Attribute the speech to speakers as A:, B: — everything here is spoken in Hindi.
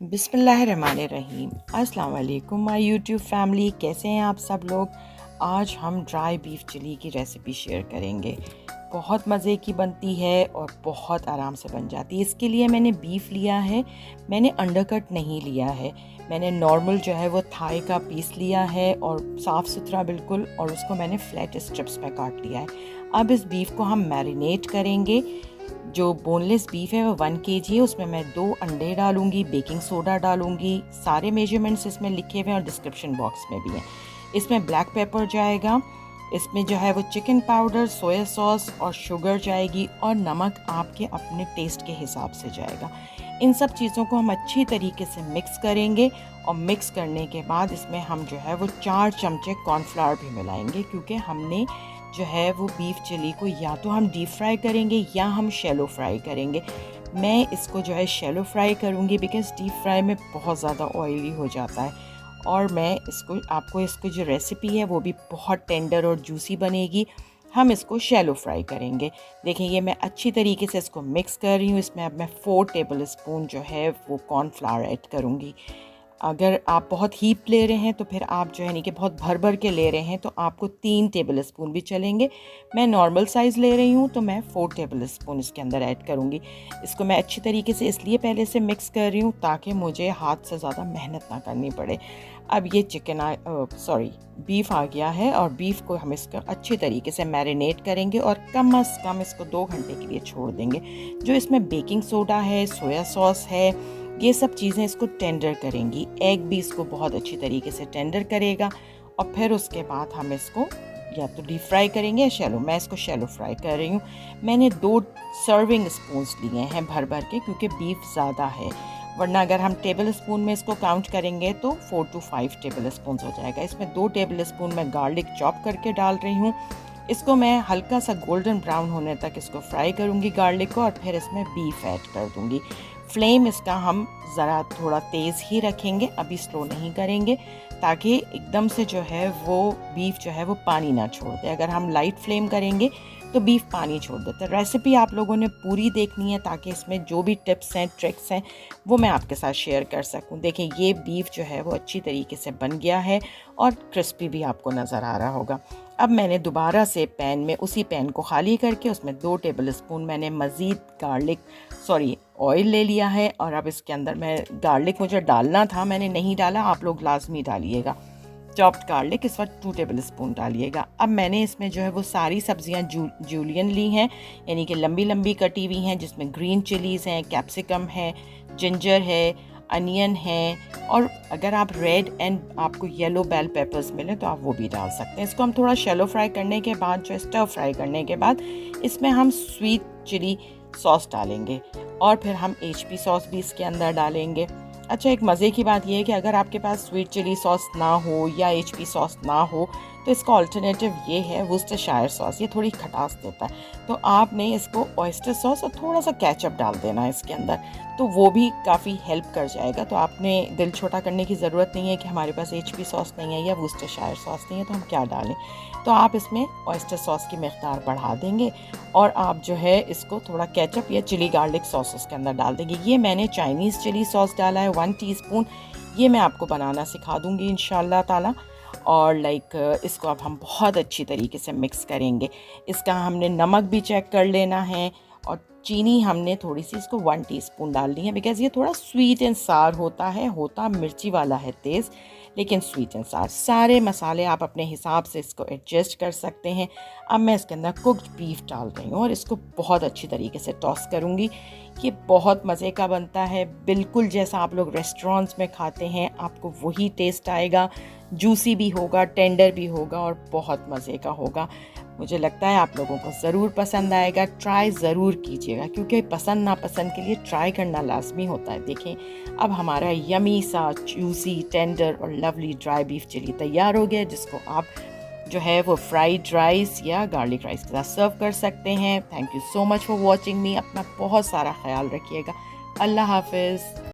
A: बिस्मिल्लाहिर्रहमानिर्रहीम। अस्सलाम वालेकुम माय यूट्यूब फैमिली, कैसे हैं आप सब लोग। आज हम ड्राई बीफ चिली की रेसिपी शेयर करेंगे। बहुत मज़े की बनती है और बहुत आराम से बन जाती है। इसके लिए मैंने बीफ लिया है, मैंने अंडरकट नहीं लिया है। मैंने नॉर्मल जो है वो थाई का पीस लिया है और साफ़ सुथरा बिल्कुल, और उसको मैंने फ्लैट स्ट्रिप्स में काट लिया है। अब इस बीफ को हम मैरिनेट करेंगे। जो बोनलेस बीफ है वो 1 केजी है, उसमें मैं 2 अंडे डालूंगी, बेकिंग सोडा डालूंगी। सारे मेजरमेंट्स इसमें लिखे हुए हैं और डिस्क्रिप्शन बॉक्स में भी हैं। इसमें ब्लैक पेपर जाएगा, इसमें जो है वो चिकन पाउडर, सोया सॉस और शुगर जाएगी, और नमक आपके अपने टेस्ट के हिसाब से जाएगा। इन सब चीज़ों को हम अच्छी तरीके से मिक्स करेंगे, और मिक्स करने के बाद इसमें हम जो है वो 4 चमचे कॉर्नफ्लावर भी मिलाएंगे, क्योंकि हमने जो है वो बीफ चिली को या तो हम डीप फ्राई करेंगे या हम शैलो फ्राई करेंगे। मैं इसको जो है शैलो फ्राई करूँगी, बिकॉज़ डीप फ्राई में बहुत ज़्यादा ऑयली हो जाता है। और मैं इसको आपको इसकी जो रेसिपी है वो भी बहुत टेंडर और जूसी बनेगी। हम इसको शैलो फ्राई करेंगे। देखें, ये मैं अच्छी तरीके से इसको मिक्स कर रही हूँ। इसमें अब मैं 4 टेबल स्पून जो है वो कॉर्नफ्लावर ऐड करूँगी। अगर आप बहुत हीप ले रहे हैं तो फिर आप जो है नहीं कि बहुत भर भर के ले रहे हैं तो आपको 3 टेबल स्पून भी चलेंगे। मैं नॉर्मल साइज़ ले रही हूँ तो मैं 4 टेबल स्पून इसके अंदर ऐड करूँगी। इसको मैं अच्छी तरीके से इसलिए पहले से मिक्स कर रही हूँ ताकि मुझे हाथ से ज़्यादा मेहनत ना करनी पड़े। अब ये बीफ आ गया है, और बीफ को हम इसको अच्छी तरीके से मैरिनेट करेंगे और कम से कम इसको 2 घंटे के लिए छोड़ देंगे। जो इसमें बेकिंग सोडा है, सोया सॉस है, ये सब चीज़ें इसको टेंडर करेंगी। एग भी इसको बहुत अच्छी तरीके से टेंडर करेगा। और फिर उसके बाद हम इसको या तो डीप फ्राई करेंगे या शैलो। मैं इसको शैलो फ्राई कर रही हूँ। मैंने 2 सर्विंग स्पून्स लिए हैं भर भर के, क्योंकि बीफ ज़्यादा है, वरना अगर हम टेबल स्पून में इसको काउंट करेंगे तो 4 to 5 टेबल स्पून हो जाएगा। इसमें 2 टेबल स्पून मैं गार्लिक चॉप करके डाल रही हूँ। इसको मैं हल्का सा गोल्डन ब्राउन होने तक इसको फ्राई करूँगी गार्लिक को, और फिर इसमें बीफ ऐड कर दूँगी। फ्लेम इसका हम ज़रा थोड़ा तेज़ ही रखेंगे, अभी स्लो नहीं करेंगे, ताकि एकदम से जो है वो बीफ जो है वो पानी ना छोड़ दे। अगर हम लाइट फ्लेम करेंगे तो बीफ पानी छोड़ देता है। रेसिपी आप लोगों ने पूरी देखनी है ताकि इसमें जो भी टिप्स हैं, ट्रिक्स हैं, वो मैं आपके साथ शेयर कर सकूं। देखें, ये बीफ जो है वो अच्छी तरीके से बन गया है और क्रिस्पी भी आपको नज़र आ रहा होगा। अब मैंने दोबारा से उसी पैन को खाली करके उसमें 2 टेबल स्पून मैंने मज़ीद ऑयल ले लिया है, और अब इसके अंदर मैं गार्लिक मुझे डालना था, मैंने नहीं डाला, आप लोग लाजमी डालिएगा। चॉप्ड गार्लिक इस वक्त 2 टेबल स्पून डालिएगा। अब मैंने इसमें जो है वो सारी सब्जियां जूलियन ली हैं, यानी कि लंबी लंबी कटी हुई हैं, जिसमें ग्रीन चिलीज़ हैं, कैप्सिकम है, जिंजर है, अनियन है, और अगर आप रेड एंड आपको येलो बेल पेपर्स मिले तो आप वो भी डाल सकते हैं। इसको हम थोड़ा शैलो फ्राई करने के बाद, जो स्टर फ्राई करने के बाद, इसमें हम स्वीट चिली सॉस डालेंगे, और फिर हम HP सॉस भी इसके अंदर डालेंगे। अच्छा, एक मज़े की बात यह है कि अगर आपके पास स्वीट चिली सॉस ना हो या HP सॉस ना हो तो इसका अल्टरनेटिव ये है वुस्टरशायर सॉस। ये थोड़ी खटास देता है, तो आपने इसको ऑयस्टर सॉस और थोड़ा सा केचप डाल देना है इसके अंदर, तो वो भी काफ़ी हेल्प कर जाएगा। तो आपने दिल छोटा करने की ज़रूरत नहीं है कि हमारे पास HP सॉस नहीं है या वुस्टरशायर सॉस नहीं है तो हम क्या डालें। तो आप इसमें ऑयस्टर सॉस की मिक़दार बढ़ा देंगे, और आप जो है इसको थोड़ा केचप या चिली गार्लिक सॉस उसके अंदर डाल देंगे। ये मैंने चाइनीज़ चिली सॉस डाला है 1 टीस्पून। ये मैं आपको बनाना सिखा दूँगी इंशाल्लाह ताला। और इसको अब हम बहुत अच्छी तरीके से मिक्स करेंगे। इसका हमने नमक भी चेक कर लेना है, और चीनी हमने थोड़ी सी इसको 1 टीस्पून डालनी है, बिकॉज़ ये थोड़ा स्वीट एंड सार होता है, होता मिर्ची वाला है तेज़, लेकिन स्वीट एंड सार। सारे मसाले आप अपने हिसाब से इसको एडजस्ट कर सकते हैं। अब मैं इसके अंदर कुक्ड बीफ डाल रही हूँ और इसको बहुत अच्छी तरीके से टॉस करूँगी। ये बहुत मज़े का बनता है, बिल्कुल जैसा आप लोग रेस्टोरेंट्स में खाते हैं, आपको वही टेस्ट आएगा। जूसी भी होगा, टेंडर भी होगा, और बहुत मज़े का होगा। मुझे लगता है आप लोगों को ज़रूर पसंद आएगा। ट्राई ज़रूर कीजिएगा, क्योंकि पसंद नापसंद के लिए ट्राई करना लाजमी होता है। देखें, अब हमारा यमी सा जूसी, टेंडर और लवली ड्राई बीफ चिली तैयार हो गया, जिसको आप जो है वो फ्राइड राइस या गार्लिक राइस के साथ सर्व कर सकते हैं। Thank you so much for watching मी। अपना बहुत सारा ख्याल रखिएगा। अल्लाह हाफिज़।